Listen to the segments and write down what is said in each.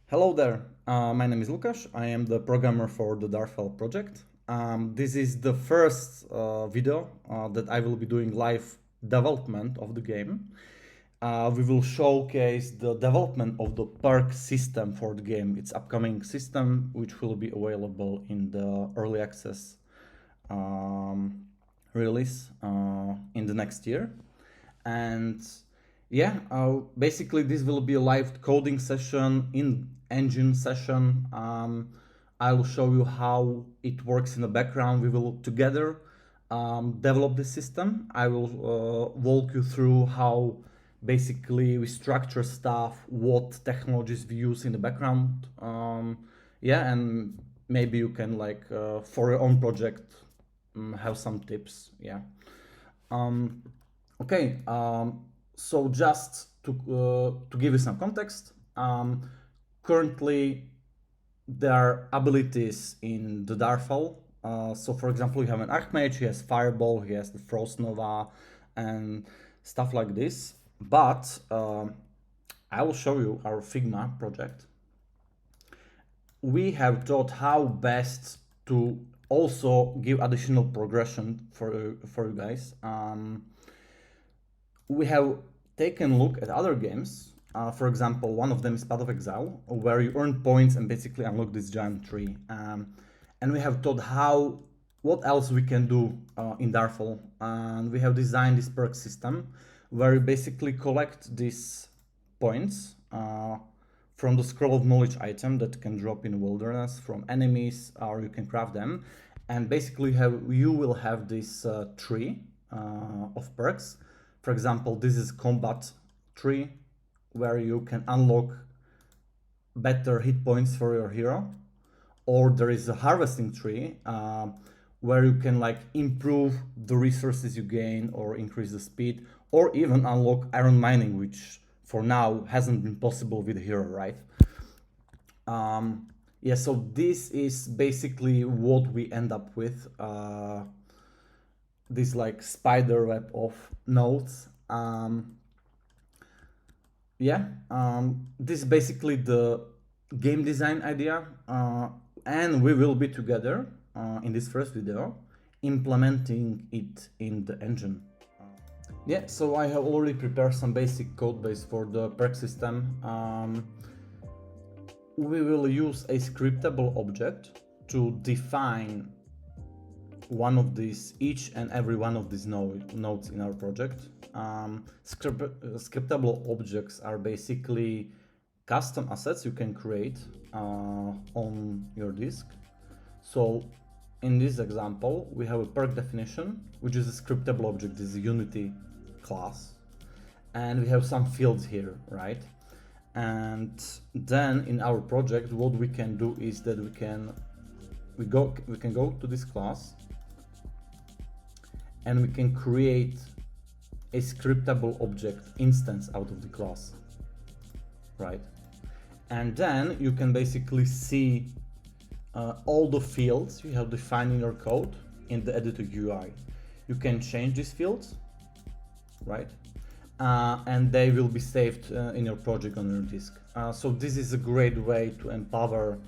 Hello there, my name is Lukasz. I am the programmer for the Darfall project. This is the first video that I will be doing live development of the game. We will showcase the development of the Perk system for the game. It's upcoming system which will be available in the early access release in the next year. And yeah, basically this will be a live coding session, in engine session. I will show you how it works in the background. We will together develop the system. I will walk you through how basically we structure stuff, what technologies we use in the background. Yeah, and maybe you can for your own project have some tips. Yeah. Okay, so just to give you some context, currently there are abilities in the Darfall. So for example, you have an Archmage, he has Fireball, he has the Frost Nova, and stuff like this. But I will show you our Figma project. We have thought how best to also give additional progression for you guys. We have taken a look at other games. For example, one of them is Path of Exile, where you earn points and basically unlock this giant tree. And we have thought what else we can do in Darfall. And we have designed this perk system where you basically collect these points from the scroll of knowledge item that can drop in wilderness from enemies, or you can craft them. And basically you will have this tree of perks. For example, this is combat tree where you can unlock better hit points for your hero. Or there is a harvesting tree where you can improve the resources you gain or increase the speed, or even unlock iron mining, which for now hasn't been possible with hero, right? Yeah, so this is basically what we end up with. This spider web of nodes. This is basically the game design idea, and we will be together in this first video implementing it in the engine. Yeah, so I have already prepared some basic code base for the perk system. We will use a scriptable object to define each and every one of these nodes in our project. Scriptable objects are basically custom assets you can create on your disk. So in this example, we have a perk definition, which is a scriptable object. This is a Unity class, and we have some fields here, right? And then in our project, what we can do is that we can go to this class, and we can create a scriptable object instance out of the class, right? And then you can basically see all the fields you have defined in your code in the editor UI. You can change these fields, right? And they will be saved in your project on your disk. So this is a great way to empower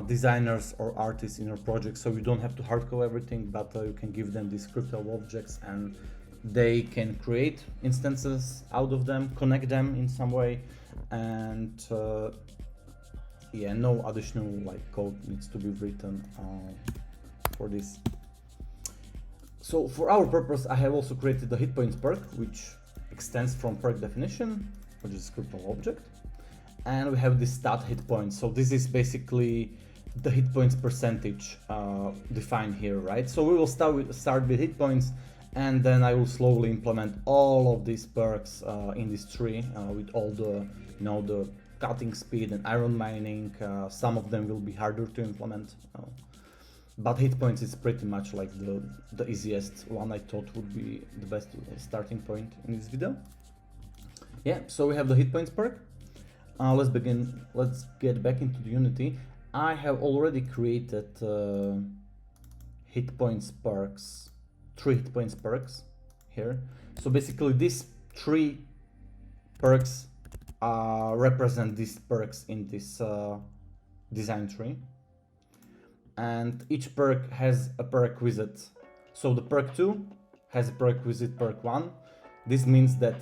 designers or artists in your project, so you don't have to hardcode everything, but you can give them these scriptable objects and they can create instances out of them, connect them in some way, and yeah, no additional code needs to be written for this. So for our purpose, I have also created the hit points perk, which extends from perk definition, which is a scriptable object. And we have this stat hit points. So this is basically the hit points percentage defined here, right? So we will start with hit points, and then I will slowly implement all of these perks in this tree with all the, the cutting speed and iron mining. Some of them will be harder to implement, but hit points is pretty much the easiest one. I thought would be the best starting point in this video. Yeah, so we have the hit points perk. Let's get back into the Unity. I have already created hit points perks, 3 hit points perks here. So basically these 3 perks represent these perks in this design tree. And each perk has a prerequisite. So the perk 2 has a prerequisite perk 1. This means that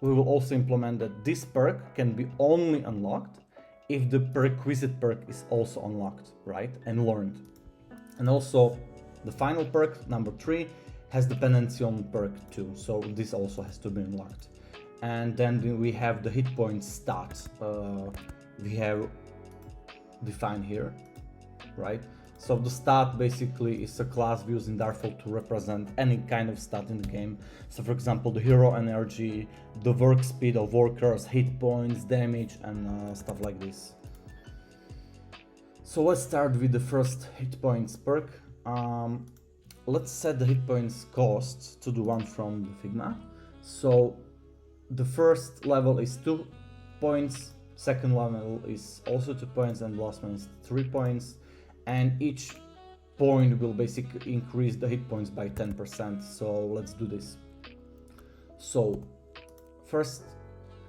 we will also implement that this perk can be only unlocked if the prerequisite perk is also unlocked, right, and learned. And also the final perk, number 3, has dependency on perk 2, so this also has to be unlocked. And then we have the hit point stat we have defined here, right? So the stat basically is a class we use in Darfall to represent any kind of stat in the game. So for example, the hero energy, the work speed of workers, hit points, damage, and stuff like this. So let's start with the first hit points perk. Let's set the hit points cost to the one from the Figma. So the first level is 2 points, second level is also 2 points, and the last one is 3 points. And each point will basically increase the hit points by 10%. So let's do this. So first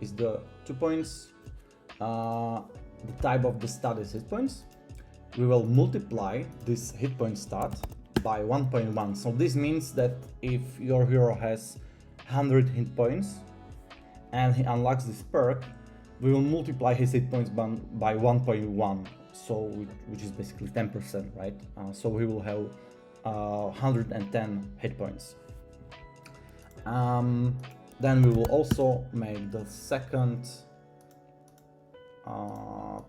is the 2 points. The type of the stat is hit points. We will multiply this hit point stat by 1.1. So this means that if your hero has 100 hit points and he unlocks this perk, we will multiply his hit points by 1.1. So which is basically 10%, right? So we will have 110 hit points. Then we will also make the second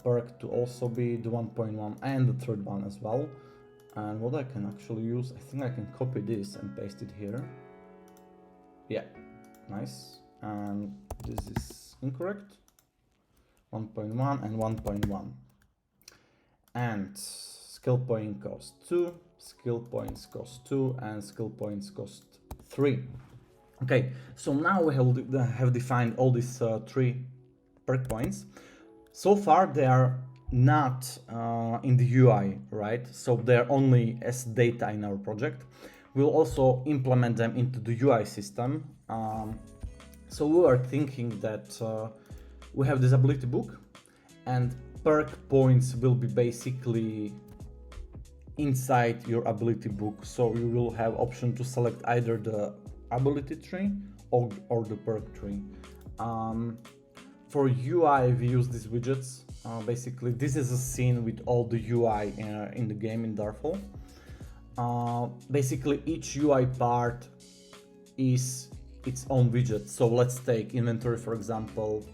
perk to also be the 1.1 and the third one as well. And what I can actually use, I think I can copy this and paste it here. Yeah, nice. And this is incorrect. 1.1 and 1.1. And skill point cost 2, skill points cost 2, and skill points cost 3. Okay, so now we have defined all these 3 perk points. So far they are not in the UI, right? So they're only as data in our project. We'll also implement them into the UI system. So we are thinking that we have this ability book, and perk points will be basically inside your ability book. So you will have option to select either the ability tree or the perk tree. For UI, we use these widgets. Basically, this is a scene with all the UI in the game in Darfall. Basically, each UI part is its own widget. So let's take inventory, for example.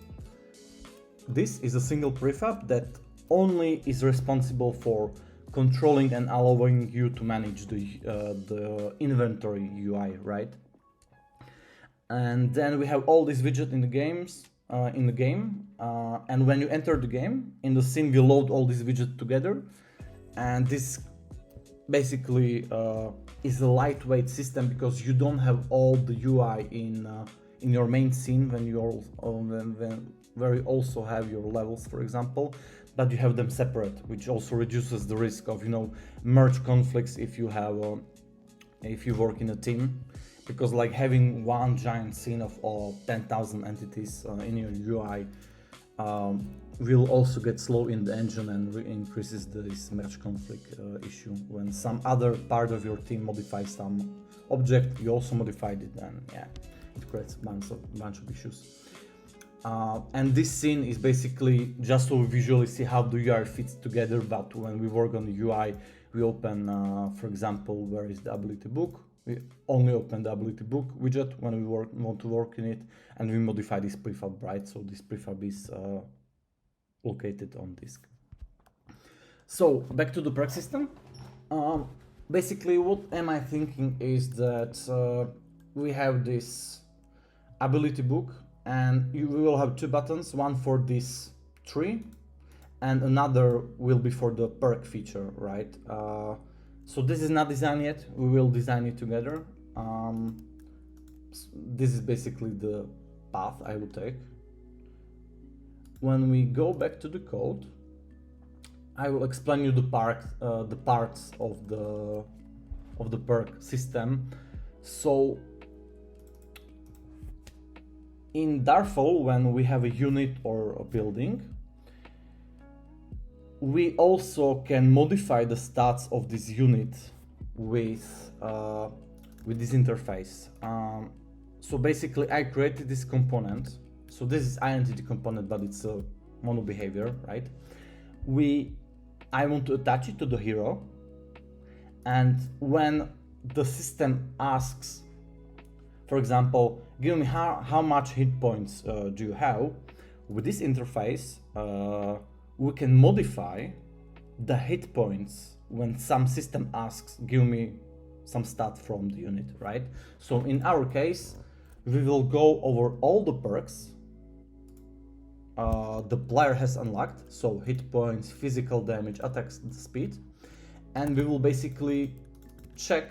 This is a single prefab that only is responsible for controlling and allowing you to manage the inventory UI, right? And then we have all these widgets in the games, and when you enter the game, in the scene we load all these widgets together, and this basically is a lightweight system because you don't have all the UI in your main scene where you also have your levels, for example, but you have them separate, which also reduces the risk of merge conflicts if you work in a team, because like having one giant scene of all 10,000 entities in your UI will also get slow in the engine and increases this merge conflict issue. When some other part of your team modifies some object, you also modified it, and yeah, it creates a bunch of issues. And this scene is basically just so we visually see how the UI fits together, but when we work on the UI, we open, for example, where is the ability book? We only open the ability book widget when we want to work in it, and we modify this prefab, right? So this prefab is located on disk. So back to the perk system. Basically, what am I thinking is that we have this ability book, and we will have 2 buttons, one for this tree and another will be for the perk feature, right? So this is not designed yet, we will design it together. This is basically the path I will take. When we go back to the code, I will explain you the parts of the perk system. So in Darfall, when we have a unit or a building, we also can modify the stats of this unit with this interface. So basically, I created this component. So this is identity component, but it's a mono behavior, right? I want to attach it to the hero, and when the system asks, for example, give me how much hit points do you have, with this interface, we can modify the hit points when some system asks, give me some stat from the unit, right? So in our case, we will go over all the perks the player has unlocked, so hit points, physical damage, attack speed, and we will basically check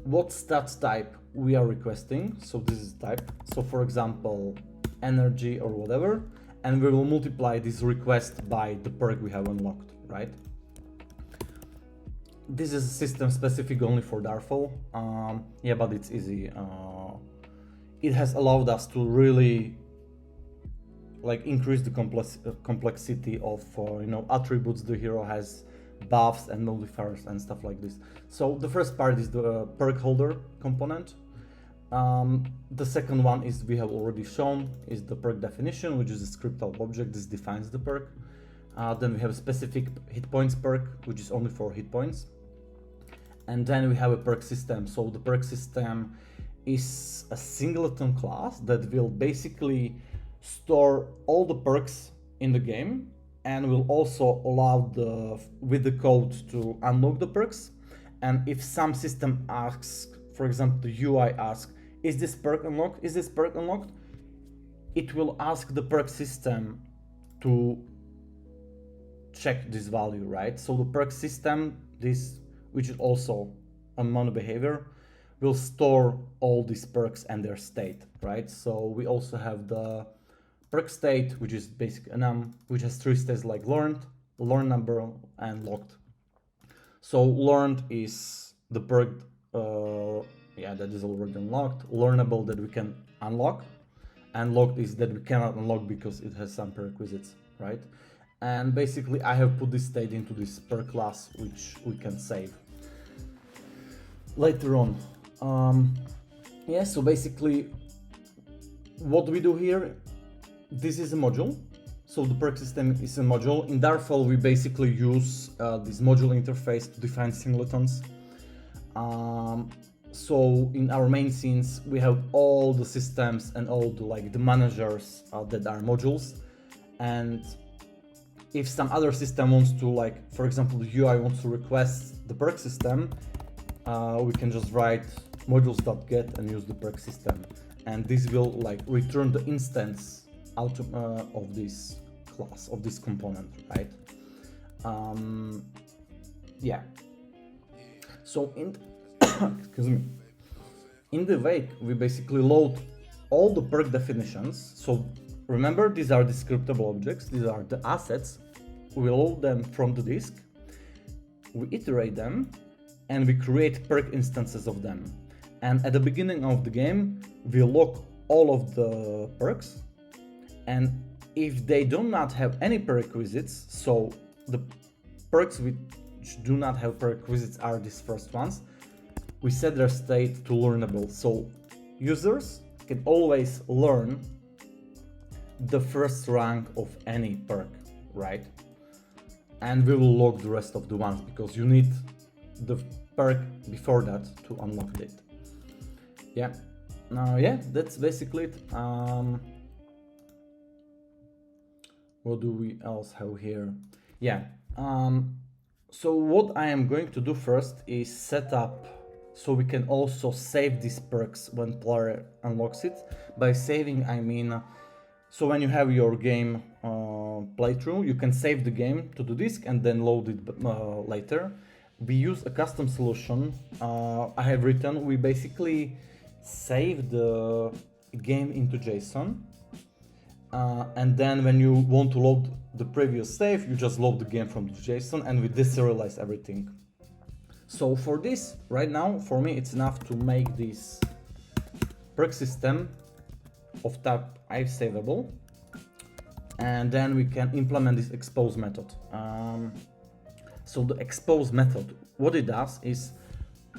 what stats type we are requesting. So this is type, so for example energy or whatever, and we will multiply this request by the perk we have unlocked, right? This is a system specific only for Darfall. Yeah, but it's easy. It has allowed us to really like increase the complexity of attributes the hero has, buffs and modifiers and stuff like this. So the first part is the perk holder component. The second one is, we have already shown, is the perk definition, which is a scriptable object. This defines the perk. Then we have a specific hit points perk, which is only for hit points. And then we have a perk system. So the perk system is a singleton class that will basically store all the perks in the game, and will also allow with the code to unlock the perks. And if some system asks, for example, the UI asks, is this perk unlocked? Is this perk unlocked? It will ask the perk system to check this value, right? So the perk system, which is also a mono behavior, will store all these perks and their state, right? So we also have the perk state, which is basic enum, which has 3 states like learned, learn number, and locked. So learned is the perk, that is already unlocked. Learnable, that we can unlock, and locked is that we cannot unlock because it has some prerequisites, right? And basically, I have put this state into this perk class, which we can save later on. So basically, what we do here. This is a module, so the perk system is a module. In Darfall, we basically use this module interface to define singletons. So in our main scenes, we have all the systems and all the managers that are modules. And if some other system wants to, for example, the UI wants to request the perk system, we can just write modules.get and use the perk system, and this will return the instance out of this class, of this component, right? So excuse me, in the wake we basically load all the perk definitions. So remember, these are the scriptable objects, these are the assets. We load them from the disk, we iterate them, and we create perk instances of them. And at the beginning of the game, we lock all of the perks, and if they do not have any prerequisites, so the perks which do not have prerequisites are these first ones, we set their state to learnable. So users can always learn the first rank of any perk, right? And we will log the rest of the ones, because you need the perk before that to unlock it. That's basically it. What do we else have here? So what I am going to do first is set up so we can also save these perks when player unlocks it. By saving, I mean, so when you have your game playthrough, you can save the game to the disk and then load it later. We use a custom solution I have written. We basically save the game into JSON. And then when you want to load the previous save, you just load the game from the JSON, and we deserialize everything. So for this, right now, for me, it's enough to make this Perk System of type iSavable, and then we can implement this expose method. So the expose method, what it does is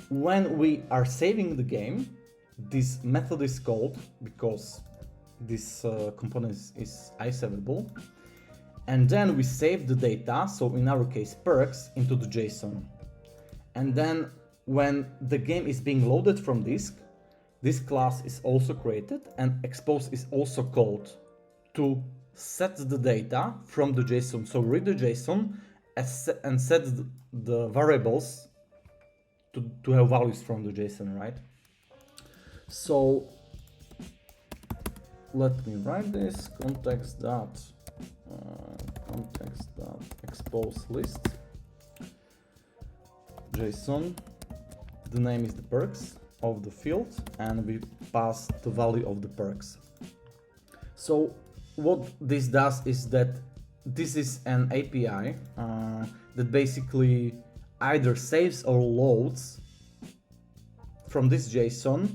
when we are saving the game, this method is called because this component is iSavable, and then we save the data, so in our case perks, into the JSON. And then when the game is being loaded from disk, this class is also created and expose is also called to set the data from the JSON. So read the JSON and set the variables to have values from the JSON, right? So let me write this context.expose list JSON. The name is the perks of the field, and we pass the value of the perks. So what this does is that this is an API that basically either saves or loads from this JSON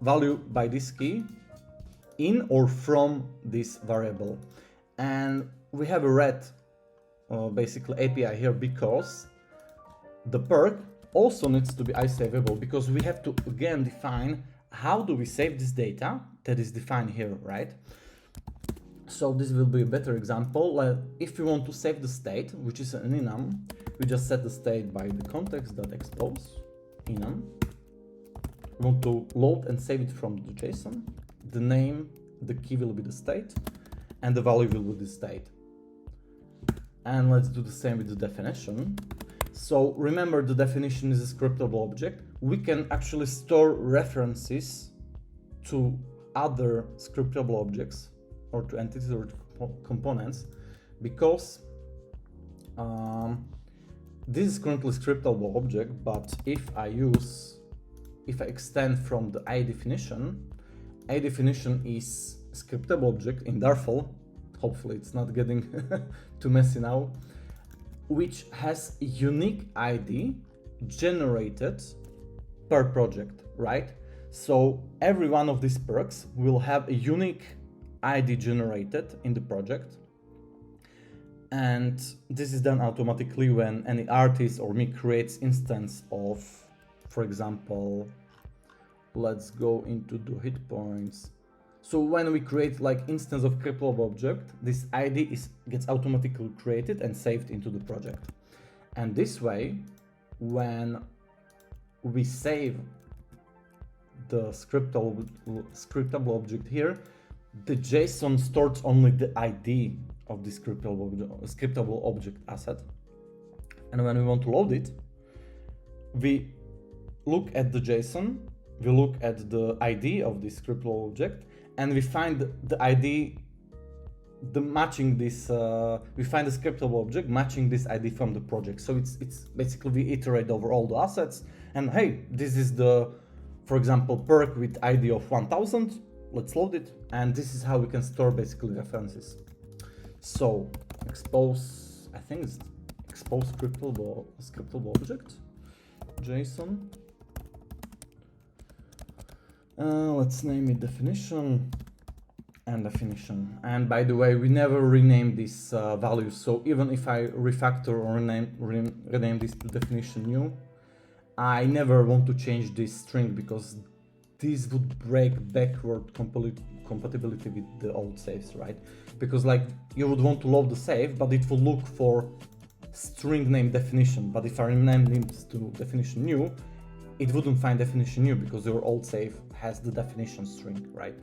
value by this key in or from this variable. And we have a red basically API here because the perk also needs to be iSavable, because we have to again define how do we save this data that is defined here, right? So this will be a better example. If we want to save the state, which is an enum, we just set the state by the context.expose enum. We want to load and save it from the JSON. The name, the key will be the state, and the value will be the state. And let's do the same with the definition. So remember, the definition is a scriptable object. We can actually store references to other scriptable objects or to entities or to components, because this is currently a scriptable object, but if I extend from the a definition is scriptable object in Darfall. Hopefully it's not getting too messy now, which has a unique ID generated per project, right? So every one of these perks will have a unique ID generated in the project, and this is done automatically when any artist or me creates instance of, for example, let's go into the hit points. So when we create like instance of scriptable object, this ID gets automatically created and saved into the project. And this way, when we save the scriptable object here, the JSON stores only the ID of the scriptable object asset. And when we want to load it, we look at the JSON, we look at the ID of the scriptable object, and we find the ID, matching this, we find the scriptable object matching this ID from the project. So it's basically we iterate over all the assets, and hey, this is the, for example, perk with ID of 1000. Let's load it, and this is how we can store basically references. So expose, I think it's expose scriptable object JSON. Let's name it definition and definition. And by the way, we never rename these values. So even if I refactor or rename this to definition new, I never want to change this string, because this would break backward compatibility with the old saves, right? Because like you would want to load the save, but it will look for string name definition. But if I rename this to definition new, it wouldn't find definition new because your old save has the definition string, right?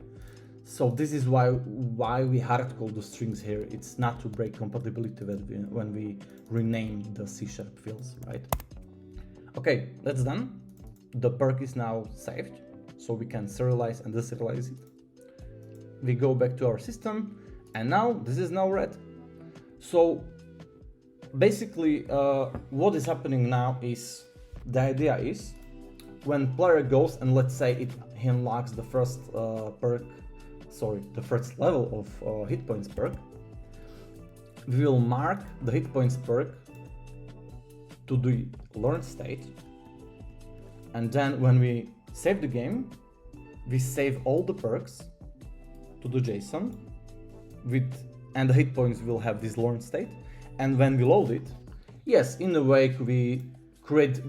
So this is why we hardcode the strings here. It's not to break compatibility when we rename the C# fields, right? Okay, that's done. The perk is now saved, so we can serialize and deserialize it. We go back to our system, and now this is now red. So basically what is happening now is, the idea is, when player goes and let's say he unlocks the first the first level of hit points perk, we will mark the hit points perk to the learned state, and then when we save the game, we save all the perks to the JSON and the hit points will have this learned state. And when we load it, yes, in a way we create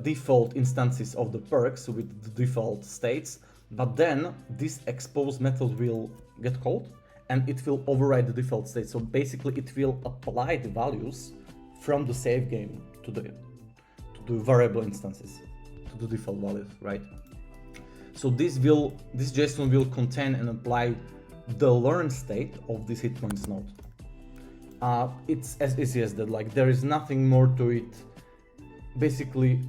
default instances of the perks with the default states, but then this expose method will get called and it will override the default state. So basically it will apply the values from the save game to the variable instances, to the default values, right? So this JSON will contain and apply the learned state of this hit points node. It's as easy as that, like there is nothing more to it. Basically,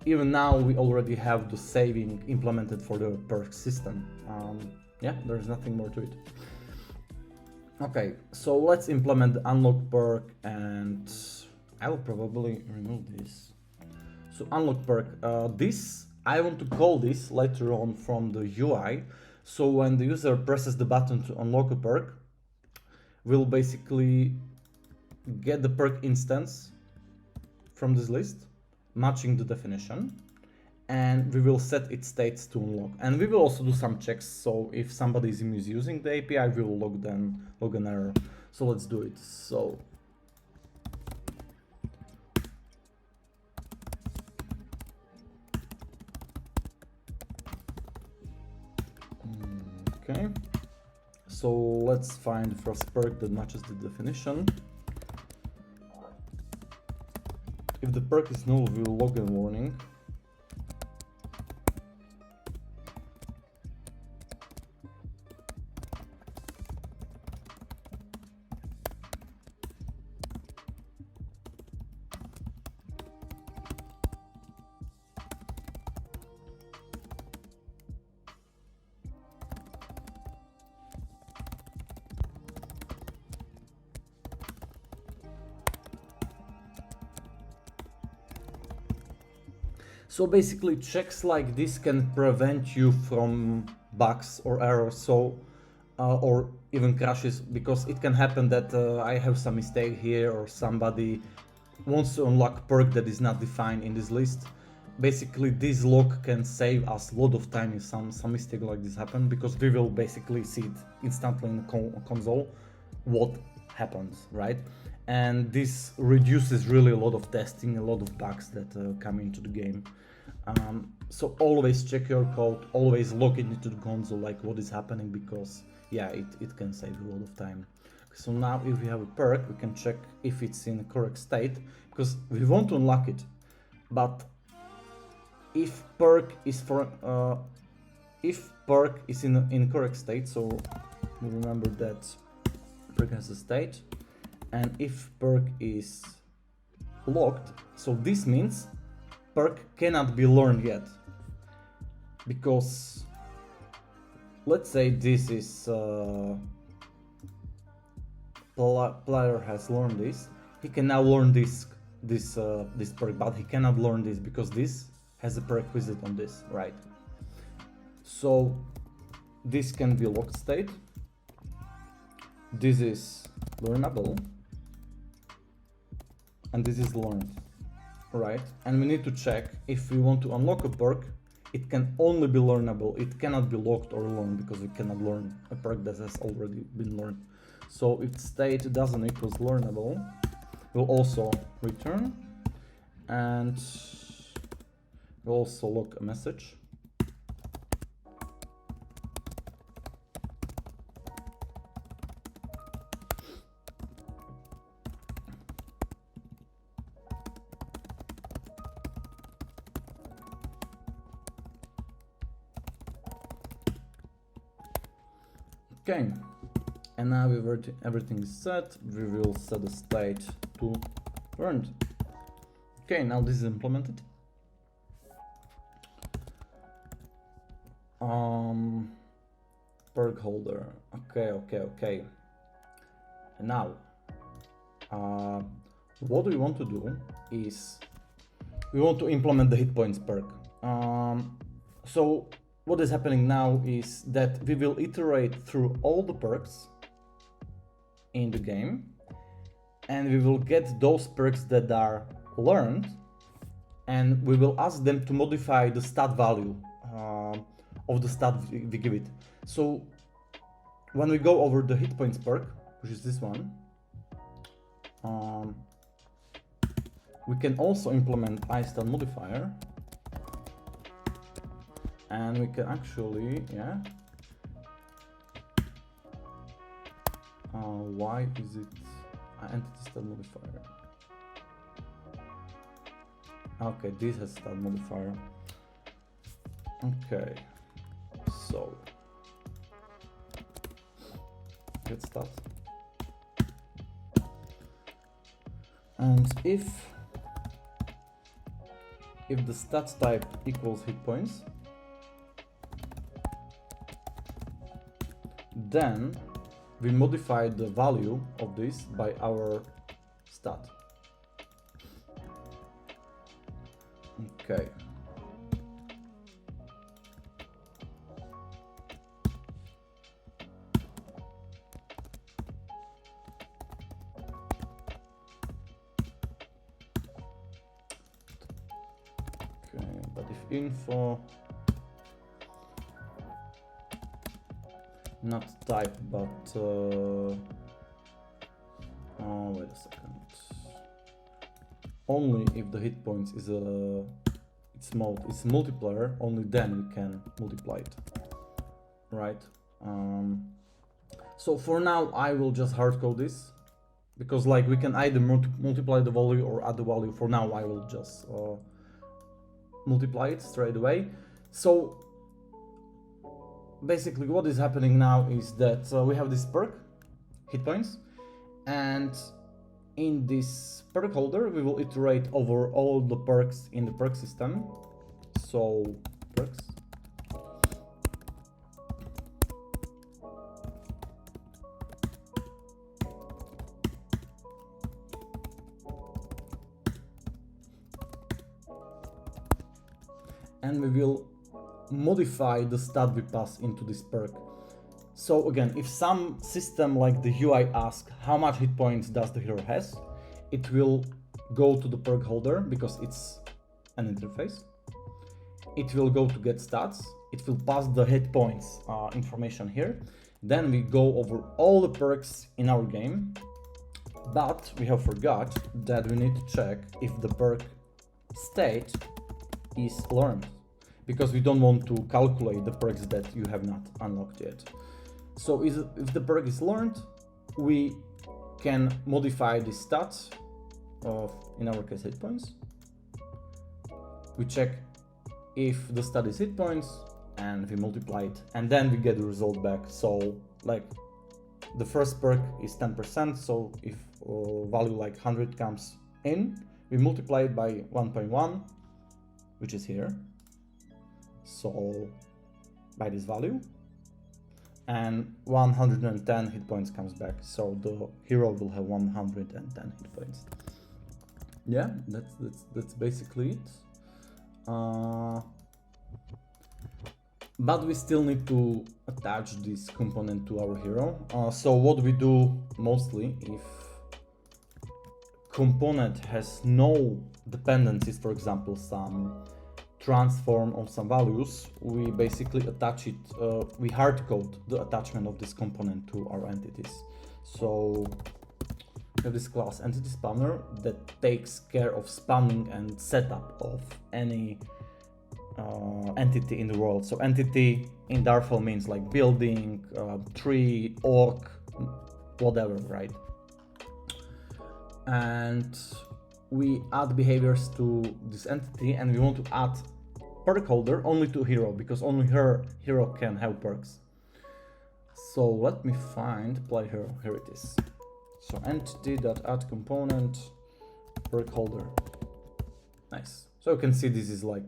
even now we already have the saving implemented for the perk system. Yeah, there's nothing more to it. Okay, so let's implement the unlock perk, and I will probably remove this. So unlock perk, I want to call this later on from the UI. So when the user presses the button to unlock a perk, we'll basically get the perk instance from this list, matching the definition, and we will set its states to unlock. And we will also do some checks, so if somebody is misusing the API, we will log an error. So let's do it. So okay, so let's find the first perk that matches the definition. If the perk is null, we will log a warning. So basically checks like this can prevent you from bugs or errors, so or even crashes, because it can happen that I have some mistake here or somebody wants to unlock perk that is not defined in this list. Basically this log can save us a lot of time if some mistake like this happen, because we will basically see it instantly in the console what happens, right? And this reduces really a lot of testing, a lot of bugs that come into the game. So always check your code, always log it into the console, like what is happening, because yeah, it can save a lot of time. So now if we have a perk, we can check if it's in a correct state, because we want to unlock it. But if perk is in incorrect state, so remember that perk has a state, and if perk is locked, so this means perk cannot be learned yet, because let's say this is player has learned this, he can now learn this perk, but he cannot learn this because this has a prerequisite on this, right? So this can be locked state, this is learnable, and this is learned, right? And we need to check if we want to unlock a perk, it can only be learnable, it cannot be locked or learned, because we cannot learn a perk that has already been learned. So if state doesn't equals learnable, we'll also return, and we'll also log a message. Okay, and now everything is set, we will set the state to learned. Okay, now this is implemented. Perk holder, okay. And now, what we want to do is, we want to implement the hit points perk. So what is happening now is that we will iterate through all the perks in the game, and we will get those perks that are learned, and we will ask them to modify the stat value of the stat we give it. So when we go over the hit points perk, which is this one, we can also implement istat modifier, and we can actually, yeah. Why is it entity stat modifier? Okay, this has stat modifier. Okay, so get stat, and if the stats type equals hit points, then we modify the value of this by our stat. Okay. Okay, but if info not type, but oh, wait a second. Only if the hit points is it's multiplier, only then we can multiply it, right? So for now, I will just hard code this, because like we can either multiply the value or add the value. For now, I will just multiply it straight away. So basically what is happening now is that we have this perk, hit points, and in this perk holder we will iterate over all the perks in the perk system. So perks, and we will modify the stat we pass into this perk. So again, if some system like the UI asks how much hit points does the hero has, it will go to the perk holder because it's an interface. It will go to get stats. It will pass the hit points information here. Then we go over all the perks in our game, but we have forgot that we need to check if the perk state is learned, because we don't want to calculate the perks that you have not unlocked yet. So if the perk is learned, we can modify the stats of, in our case, hit points. We check if the stat is hit points and we multiply it, and then we get the result back. So like the first perk is 10%, so if value like 100 comes in, we multiply it by 1.1, which is here. So by this value, and 110 hit points comes back, so the hero will have 110 hit points. Yeah, that's basically it. But we still need to attach this component to our hero. So what we do mostly, if component has no dependencies, for example some transform of some values, we basically attach it, we hard code the attachment of this component to our entities. So we have this class entity spawner that takes care of spawning and setup of any entity in the world. So entity in Darfall means like building, tree, orc, whatever, right? And we add behaviors to this entity, and we want to add perk holder only to hero, because only her hero can have perks. So let me find play hero. Here it is. So entity.add component perk holder. Nice. So you can see this is like,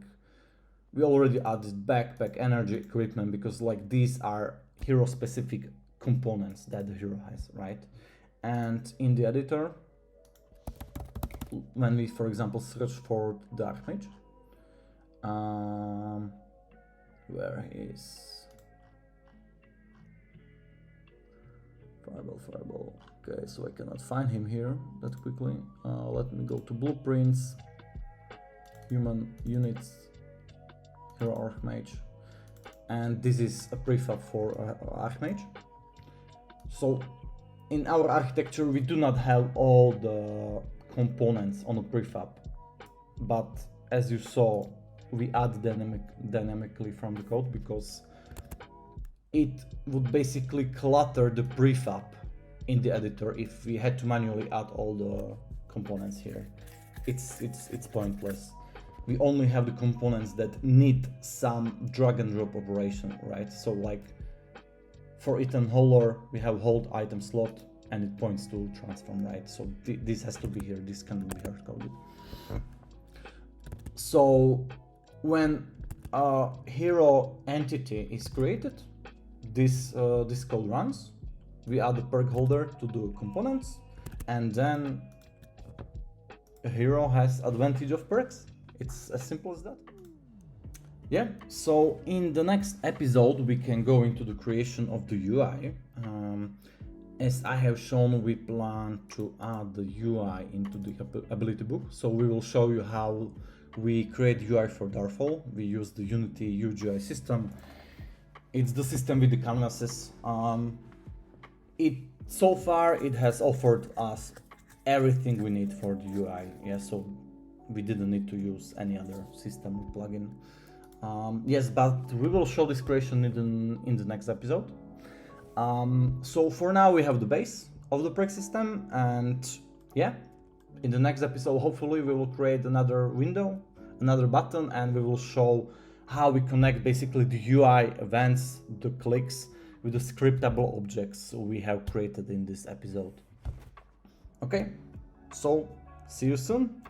we already added backpack, energy, equipment, because like these are hero specific components that the hero has, right? And in the editor, when we, for example, search for the Archmage, where is Fireball? Okay, so I cannot find him here that quickly. Let me go to blueprints, human units, hero Archmage, and this is a prefab for Archmage. So in our architecture we do not have all the components on a prefab, but as you saw, we add dynamically from the code because it would basically clutter the prefab in the editor if we had to manually add all the components here. It's pointless. We only have the components that need some drag and drop operation, right? So like for item holder, we have hold item slot and it points to transform, right? So this has to be here. This can be hard coded. So when a hero entity is created, this code runs. We add the perk holder to the components, and then a hero has advantage of perks. It's as simple as that. Yeah, so in the next episode we can go into the creation of the UI. As I have shown, we plan to add the UI into the ability book. So we will show you how we create UI for Darfall. We use the Unity UGI system. It's the system with the canvases. So far it has offered us everything we need for the UI. Yeah, so we didn't need to use any other system or plugin. Yes, but we will show this creation in the next episode. So for now we have the base of the Perk system, and yeah, in the next episode hopefully we will create another window, another button, and we will show how we connect basically the UI events, the clicks, with the scriptable objects we have created in this episode. Okay, so see you soon.